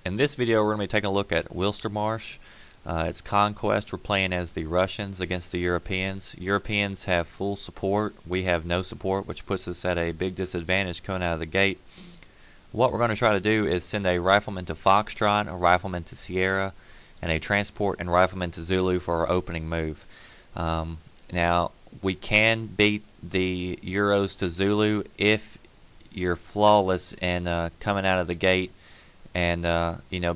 In this video we're going to be taking a look at Wilstermarsch. It's Conquest. We're playing as the Russians against the Europeans. Europeans have full support. We have no support, which puts us at a big disadvantage coming out of the gate. What we're going to try to do is send a rifleman to Foxtrot, a rifleman to Sierra, and a transport and rifleman to Zulu for our opening move. Now, we can beat the Euros to Zulu if you're flawless in coming out of the gate and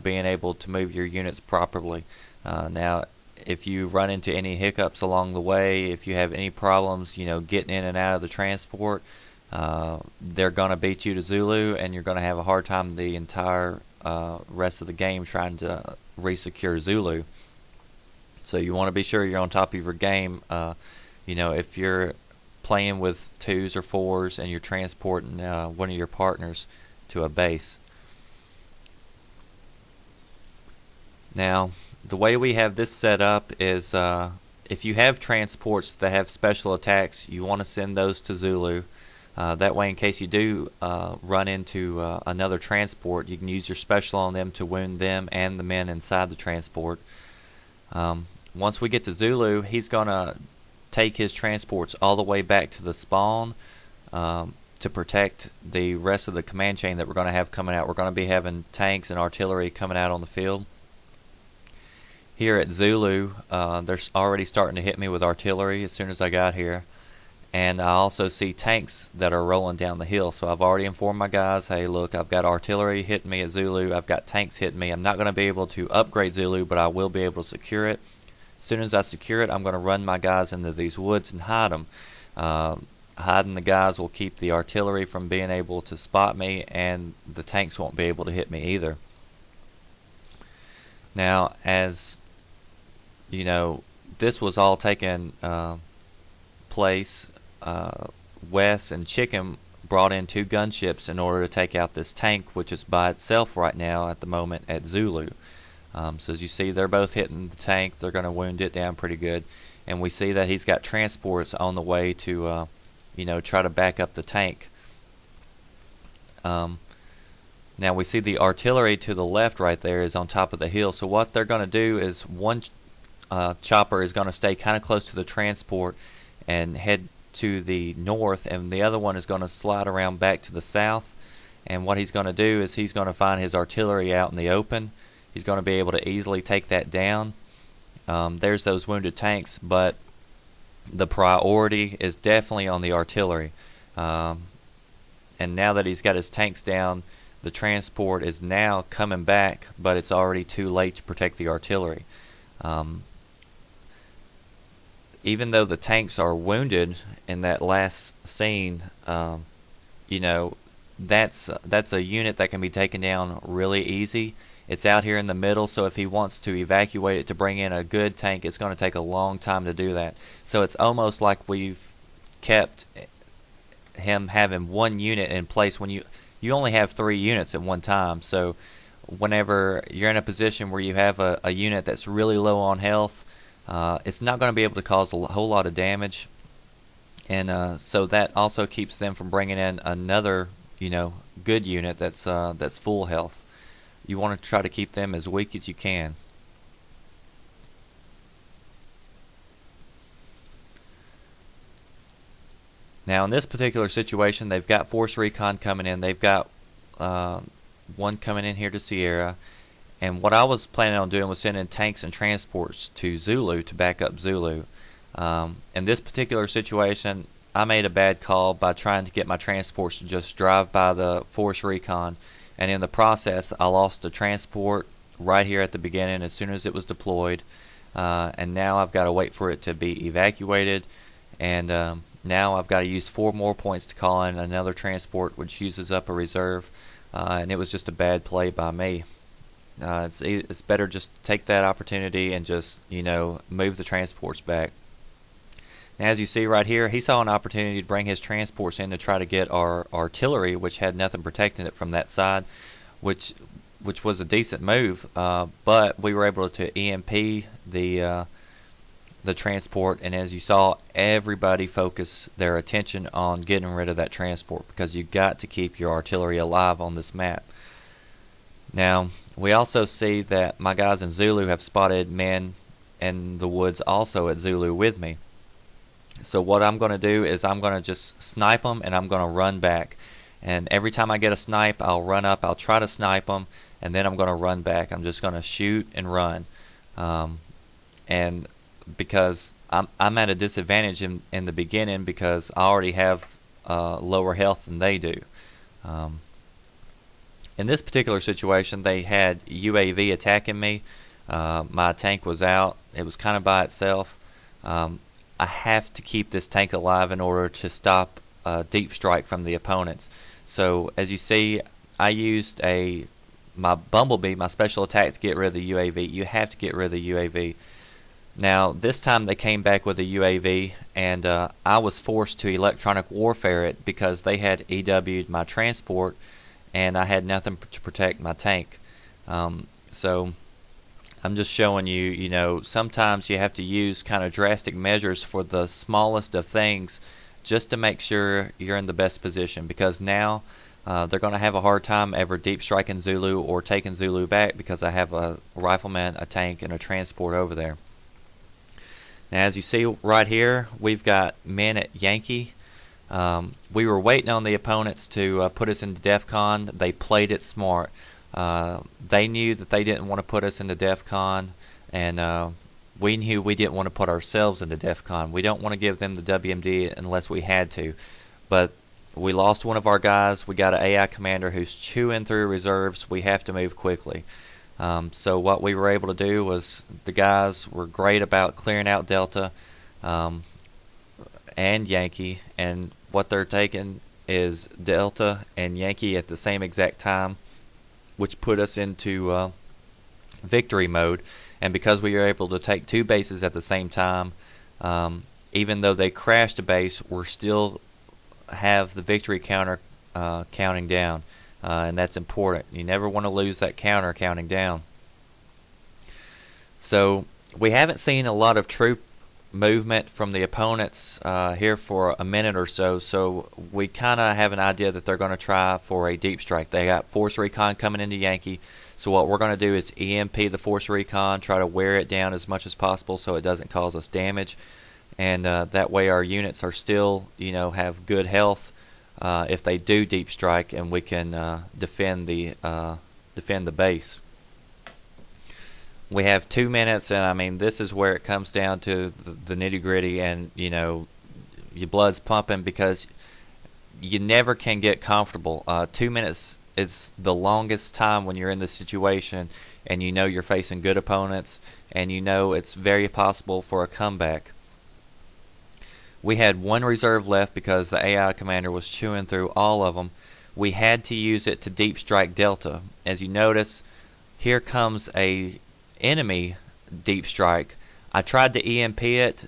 being able to move your units properly. Now, if you run into any hiccups along the way, if you have any problems, getting in and out of the transport, they're going to beat you to Zulu, and you're going to have a hard time the entire rest of the game trying to resecure Zulu. So you want to be sure you're on top of your game. If you're playing with 2s or 4s and you're transporting one of your partners to a base. Now, the way we have this set up is if you have transports that have special attacks, you want to send those to Zulu. That way, in case you do run into another transport, you can use your special on them to wound them and the men inside the transport. Once we get to Zulu, he's going to take his transports all the way back to the spawn to protect the rest of the command chain that we're going to have coming out. We're going to be having tanks and artillery coming out on the field. Here at Zulu, they're already starting to hit me with artillery as soon as I got here. And I also see tanks that are rolling down the hill. So I've already informed my guys, hey, look, I've got artillery hitting me at Zulu. I've got tanks hitting me. I'm not going to be able to upgrade Zulu, but I will be able to secure it. As soon as I secure it, I'm going to run my guys into these woods and hide them. Hiding the guys will keep the artillery from being able to spot me, and the tanks won't be able to hit me either. Now, as this was all taking place. Wes and Chicken brought in 2 gunships in order to take out this tank, which is by itself right now at the moment at Zulu. So as you see, they're both hitting the tank. They're going to wound it down pretty good, and we see that he's got transports on the way to try to back up the tank. Now we see the artillery to the left right there is on top of the hill. So what they're going to do is one chopper is going to stay kind of close to the transport and head to the north, and the other one is going to slide around back to the south. And what he's going to do is he's going to find his artillery out in the open. He's going to be able to easily take that down. There's those wounded tanks, but the priority is definitely on the artillery. And now that he's got his tanks down, the transport is now coming back, but it's already too late to protect the artillery. Even though the tanks are wounded in that last scene, that's a unit that can be taken down really easy. It's out here in the middle, so if he wants to evacuate it to bring in a good tank, it's going to take a long time to do that. So it's almost like we've kept him having one unit in place when you only have 3 units at one time. So whenever you're in a position where you have a unit that's really low on health, it's not going to be able to cause a whole lot of damage, and so that also keeps them from bringing in another, good unit that's full health. You want to try to keep them as weak as you can. Now, in this particular situation, they've got Force Recon coming in. They've got one coming in here to Sierra. And what I was planning on doing was sending tanks and transports to Zulu to back up Zulu. In this particular situation, I made a bad call by trying to get my transports to just drive by the Force Recon. And in the process, I lost a transport right here at the beginning as soon as it was deployed. And now I've got to wait for it to be evacuated. And now I've got to use 4 more points to call in another transport, which uses up a reserve. And it was just a bad play by me. It's better just take that opportunity and just move the transports back. Now, as you see right here, he saw an opportunity to bring his transports in to try to get our artillery, which had nothing protecting it from that side, which was a decent move. But we were able to EMP the transport, and as you saw, everybody focused their attention on getting rid of that transport because you got to keep your artillery alive on this map. Now, We also see that my guys in Zulu have spotted men in the woods also at Zulu with me. So what I'm going to do is I'm going to just snipe them, and I'm going to run back. And every time I get a snipe, I'll run up, I'll try to snipe them, and then I'm going to run back. I'm just going to shoot and run. And because I'm at a disadvantage in the beginning because I already have lower health than they do. In this particular situation, they had UAV attacking me. My tank was out. It was kind of by itself. I have to keep this tank alive in order to stop a deep strike from the opponents. So as you see, I used my Bumblebee, my special attack, to get rid of the UAV. You have to get rid of the UAV. Now this time they came back with a UAV, and I was forced to electronic warfare it because they had EW'd my transport, and I had nothing to protect my tank. So I'm just showing you, sometimes you have to use kind of drastic measures for the smallest of things just to make sure you're in the best position, because now they're going to have a hard time ever deep striking Zulu or taking Zulu back because I have a rifleman, a tank, and a transport over there. Now as you see right here, we've got men at Yankee. We were waiting on the opponents to put us into DEFCON. They played it smart. They knew that they didn't want to put us into DEFCON, and we knew we didn't want to put ourselves into DEFCON. We don't want to give them the WMD unless we had to. But we lost one of our guys. We got an AI commander who's chewing through reserves. We have to move quickly. So what we were able to do was, the guys were great about clearing out Delta and Yankee, and what they're taking is Delta and Yankee at the same exact time, which put us into victory mode. And because we were able to take two bases at the same time, even though they crashed a base, we're still have the victory counter counting down. And that's important. You never want to lose that counter counting down. So we haven't seen a lot of troop movement from the opponents here for a minute or so. So we kind of have an idea that they're going to try for a deep strike. They got force recon coming into Yankee. So what we're going to do is EMP the force recon, try to wear it down as much as possible so it doesn't cause us damage. And that way our units are still, have good health. If they do deep strike, and we can defend the base. We have 2 minutes, and I mean, this is where it comes down to the nitty gritty, and your blood's pumping because you never can get comfortable. 2 minutes is the longest time when you're in this situation, and you're facing good opponents, and it's very possible for a comeback. We had one reserve left because the AI commander was chewing through all of them. We had to use it to deep strike Delta. As you notice, here comes a enemy deep strike. I tried to EMP it,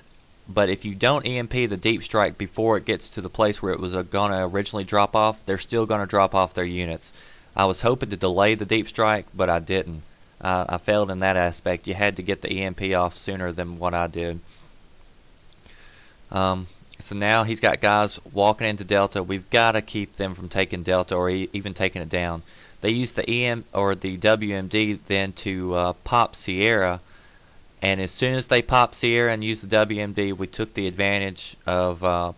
but if you don't EMP the deep strike before it gets to the place where it was going to originally drop off, they're still going to drop off their units. I was hoping to delay the deep strike, but I didn't. I failed in that aspect. You had to get the EMP off sooner than what I did. So now he's got guys walking into Delta. We've got to keep them from taking Delta or even taking it down. They used the EM or the WMD then to pop Sierra, and as soon as they popped Sierra and used the WMD, we took the advantage of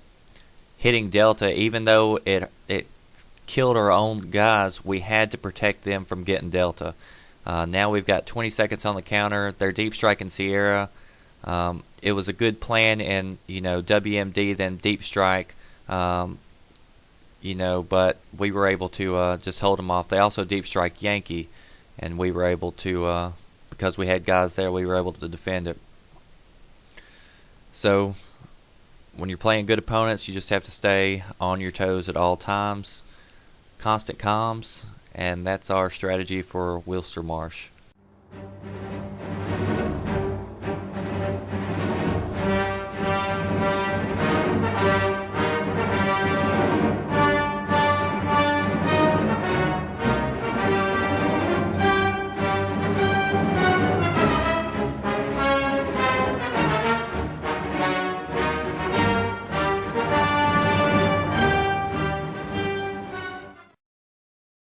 hitting Delta. Even though it killed our own guys, we had to protect them from getting Delta. Now we've got 20 seconds on the counter. They're deep striking Sierra. It was a good plan, and WMD then deep strike, but we were able to just hold them off. They also deep strike Yankee, and we were able to, because we had guys there, we were able to defend it. So when you're playing good opponents, you just have to stay on your toes at all times, constant comms, and that's our strategy for Wilstermarsch.